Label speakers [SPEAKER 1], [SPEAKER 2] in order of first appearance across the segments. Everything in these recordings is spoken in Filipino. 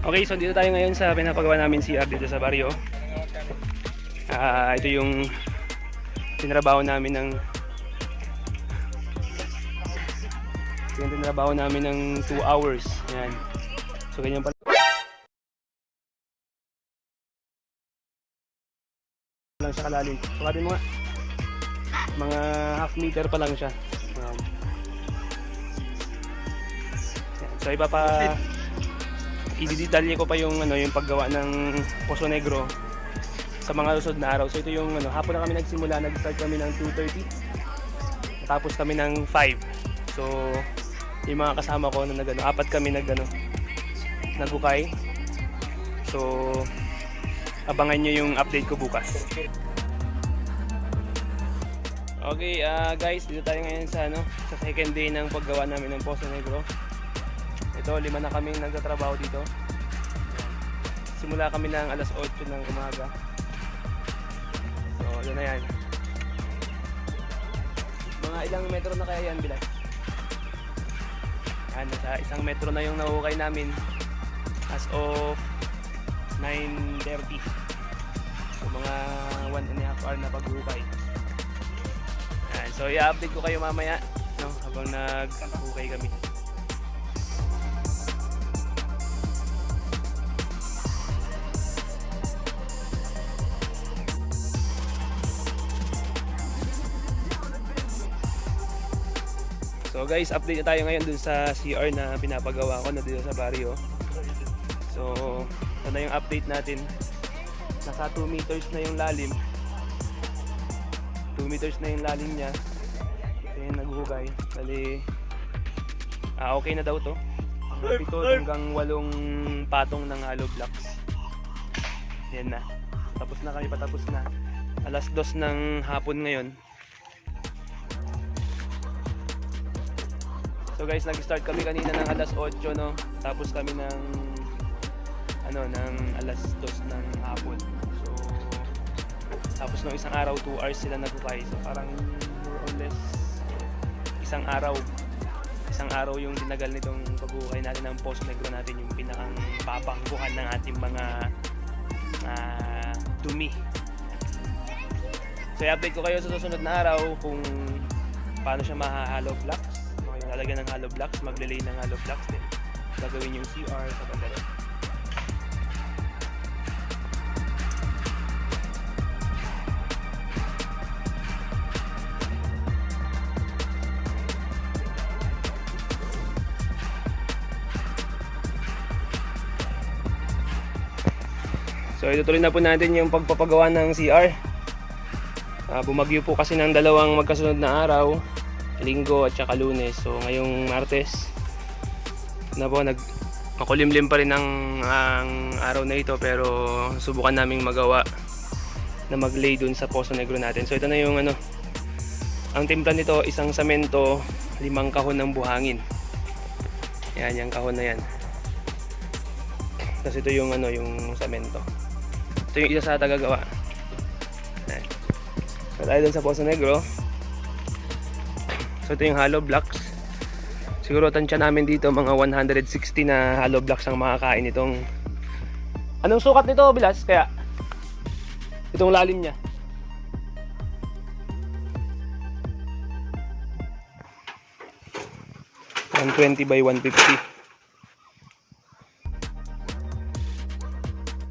[SPEAKER 1] Okay, so dito tayo ngayon sa pinapagawa namin CR dito sa baryo. Ito yung tinrabaho namin ng 2 hours. Yan. So ganyan pala lang siya kalalim. Sukatin mo nga. Mga half meter pa lang siya. Yan. Yan. So iba pa i-detalye ko pa yung yung paggawa ng POSO NEGRO sa mga susunod na araw. So ito yung hapon na kami nagsimula, nag-start kami ng 2:30. Natapos kami ng 5. So yung mga kasama ko na apat kami naghukay. So abangan nyo yung update ko bukas. Okay, guys, dito tayo ngayon sa sa second day ng paggawa namin ng POSO NEGRO. Ito, 5 na kami nagtatrabaho dito. Simula kami ng alas 8 ng umaga. So, yun na yan. Mga ilang metro na kaya yan, Bilas? Yan, nasa 1 metro na yung nahukay namin as of 9:30. So, mga 1.5 hour na paghukay. Yan, so, i-update ko kayo mamaya habang naghukay kami. So guys, update na tayo ngayon dun sa CR na pinapagawa ko na dito sa baryo. So, ito na yung update natin. Nasa 2 meters na yung lalim. 2 meters na yung lalim niya. Ito yung naghugay. Bali, okay na daw to. 7 hanggang 8 patong ng hollow blocks. Yan na. Tapos na kami, patapos na. Alas 2 ng hapon ngayon. So guys, nag-start kami kanina ng alas 8, no? Tapos kami ng alas 2 ng hapon. So tapos ng isang araw, 2 hours sila naghukay. So parang more or less isang araw yung tinagal nitong paghukay natin ng POSO NEGRO natin, yung pinakang papangkuhan ng ating mga dumi. So i-update ko kayo sa susunod na araw kung paano siya ma-hollow blocks. Lalagyan ng hollow blocks, magle-lay ng hollow blocks din. Gagawin yung CR sa banda rin. So itutuloy na po natin yung pagpapagawa ng CR. Bumagyo po kasi ng 2 magkasunod na araw, Linggo at saka Lunes. So ngayong Martes makulimlim pa rin ang araw na ito, pero subukan naming magawa na mag-lay dun sa POSO NEGRO natin. So ito na yung ang timpla nito, isang semento, 5 kahon ng buhangin. Yan, yung kahon na yan. Tapos ito yung yung semento. Ito yung isa sa tagagawa. Yan. So tayo dun sa POSO NEGRO. So ito yung hollow blocks. Siguro tansya namin dito mga 160 na hollow blocks ang makakain itong. Anong sukat nito, Bilas? Kaya itong lalim niya. 120 by 150.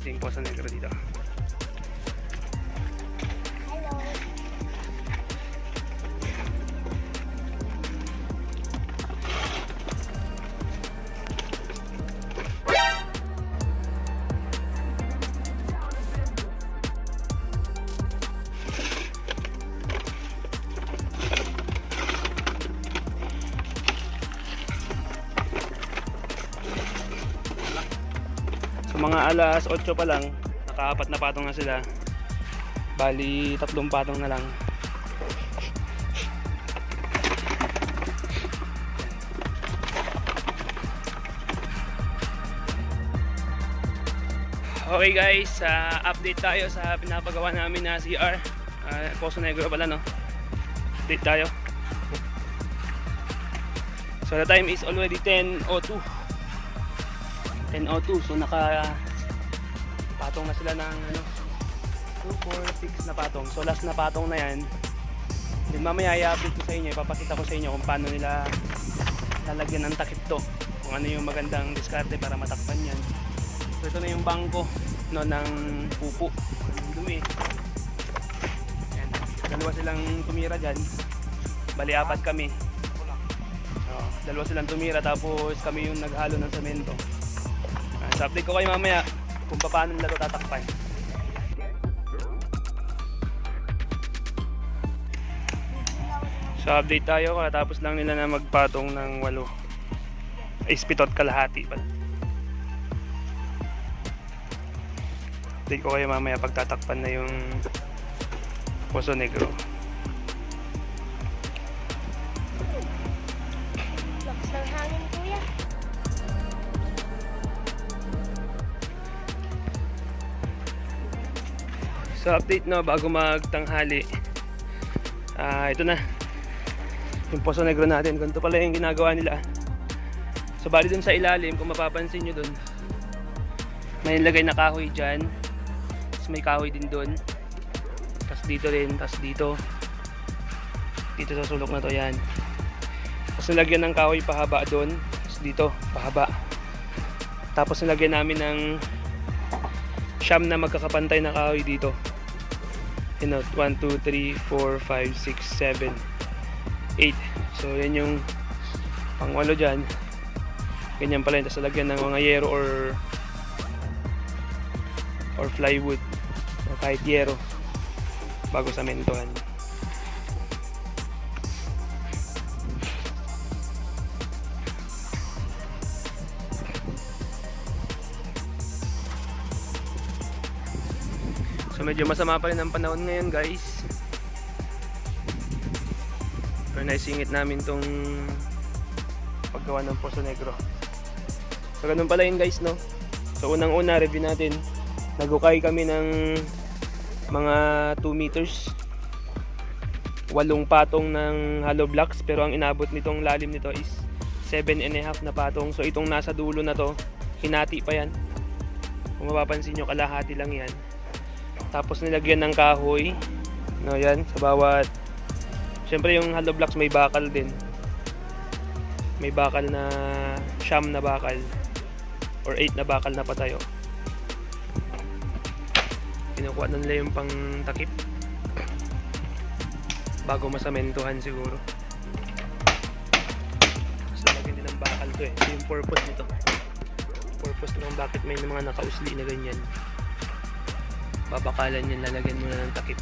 [SPEAKER 1] Ito yung POSO NEGRO dito. So mga alas 8 pa lang, naka-4 na patong na sila. Bali 3 patong na lang. Okay guys, update tayo sa pinapagawa namin na CR. POSO NEGRO pala, no? Update tayo. So the time is already 10:02. 10:02. So naka patong na sila ng 2, 4, 6 na patong. So last na patong na yan. Then mamaya i-update ko sa inyo, ipapakita ko sa inyo kung paano nila lalagyan ng takip to, kung ano yung magandang diskarte para matakpan yan. So ito na yung bangko ng pupo, yung dumi. Ayan. Dalawa silang tumira dyan, bali 4 kami. Dalawa silang tumira tapos kami yung naghalo ng semento. So update ko kayo mamaya kung paano nila ito tatakpan. So update tayo, katapos lang nila na magpatong ng 8 pitot kalahati pala. Update ko kayo mamaya pagtatakpan na yung POSO NEGRO.
[SPEAKER 2] Lakas ng hangin, kuya.
[SPEAKER 1] So update bago magtanghali. Ito na yung POSO NEGRO natin. Ganito pala yung ginagawa nila. So bali dun sa ilalim, kung mapapansin nyo dun, may nilagay na kahoy dyan. Tapos may kahoy din dun. Tapos dito rin, tapos dito sa sulok na to, yan. Tapos nilagyan ng kahoy pahaba dun. Tapos dito pahaba. Tapos nilagyan namin ng siyam na magkakapantay na kahoy dito. 1, 2, 3, 4, 5, 6, 7, 8. So yan yung pang-8 dyan. Ganyan pala yun. Tapos lagyan ng mga yero or plywood o kahit yero bago samentohan. So medyo masama pa rin ang panahon ngayon, guys. Pero naisingit namin tong paggawa ng POSO NEGRO. So ganun pala yun, guys, no? So unang-una review natin, nagukay kami ng mga 2 meters, 8 patong ng hollow blocks, pero ang inabot nitong lalim nito is 7.5 na patong. So itong nasa dulo na to, hinati pa yan. Kung mapapansin nyo, kalahati lang yan. Tapos nilagyan ng kahoy, no, yan, sa bawat. Siyempre yung hollow blocks may bakal din. May bakal na 9 na bakal or 8 na bakal na patayo. Kinukuha na nila yung pang takip bago masamentuhan siguro. Tapos lalagyan din ng bakal to, ito yung purpose nito. Purpose nito bakit may mga nakausli na ganyan. Babakalan yan, lalagyan muna ng takip.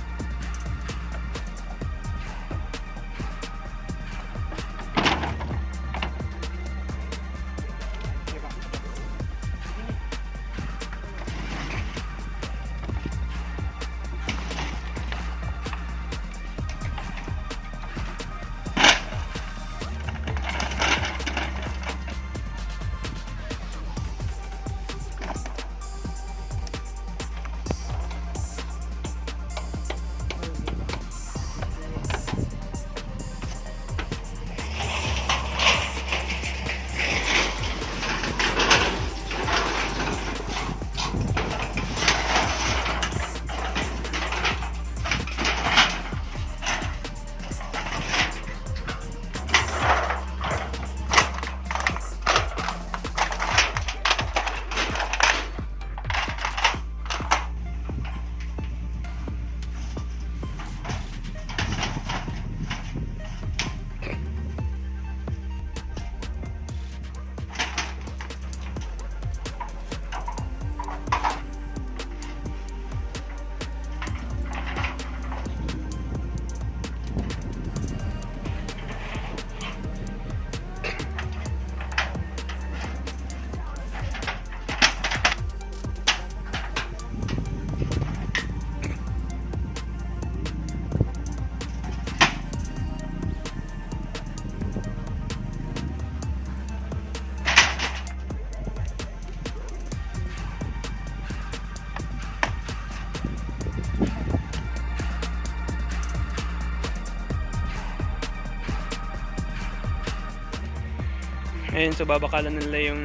[SPEAKER 1] Ayun, so babakalan nila yung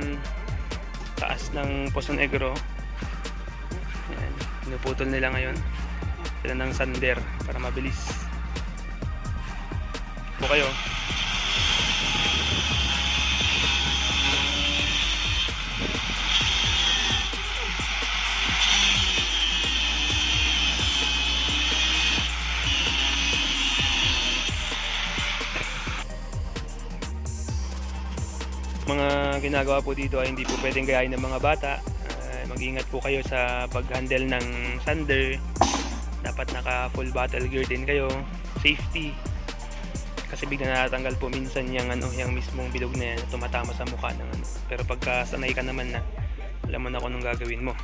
[SPEAKER 1] taas ng POSO Negro. Ayan, pinuputol nila ngayon. Sila ng sander para mabilis. Po kayo. Mga ginagawa po dito ay hindi po pwedeng gayahin ng mga bata. Mag-ingat po kayo sa pag-handle ng sander. Dapat naka full battle gear din kayo. Safety. Kasi bigla natanggal po minsan yung mismong bilog na yan, tumatama sa mukha ng ano. Pero pagka sanay ka naman na, alam mo na kung anong gagawin mo.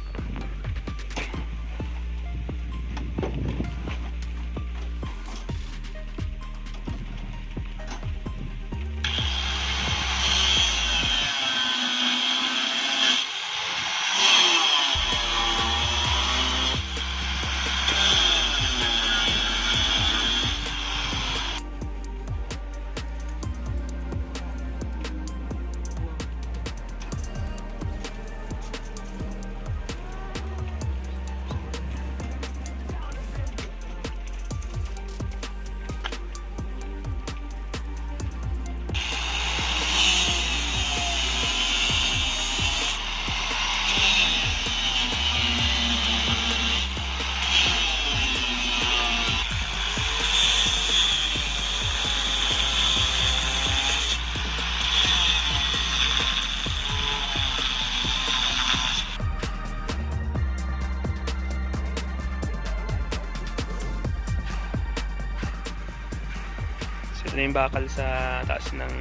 [SPEAKER 1] Ito na yung bakal sa taas ng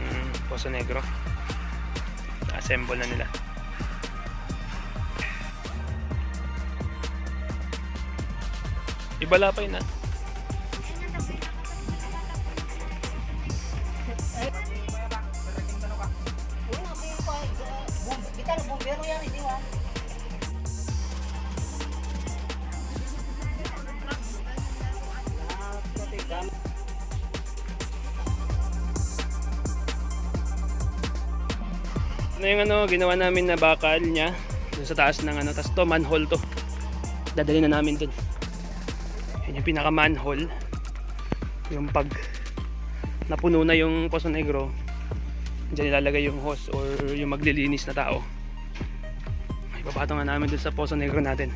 [SPEAKER 1] POSO Negro. Na-assemble na nila. Ibala pa yun ah. Ano yung ginawa namin na bakal niya dun sa taas ng tas to manhole to. Dadalhin na namin dun. Yan yung pinaka manhole. Yung pag napuno na yung POSO Negro, diyan ilalagay yung hose or yung maglilinis na tao. Ipapato nga namin dun sa POSO Negro natin.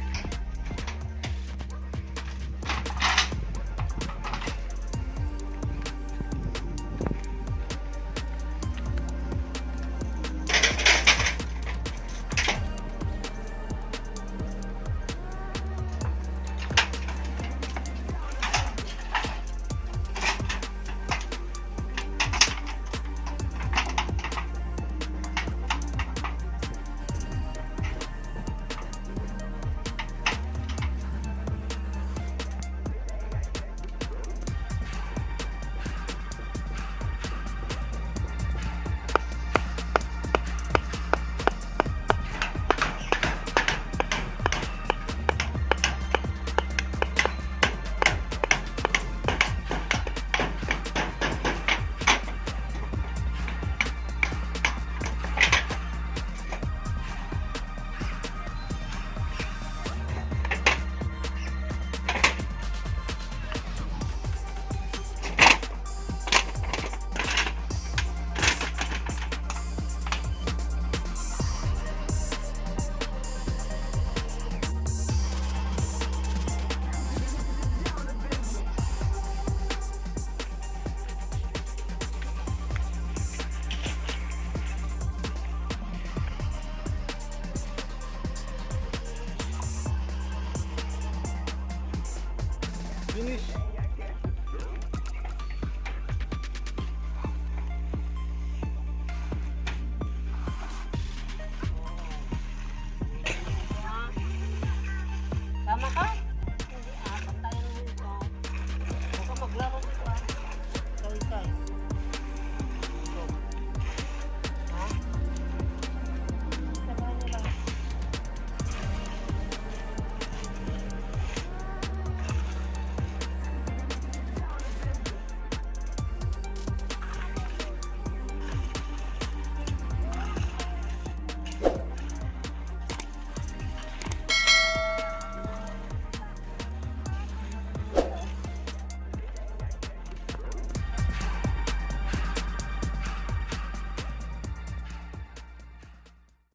[SPEAKER 3] Finish.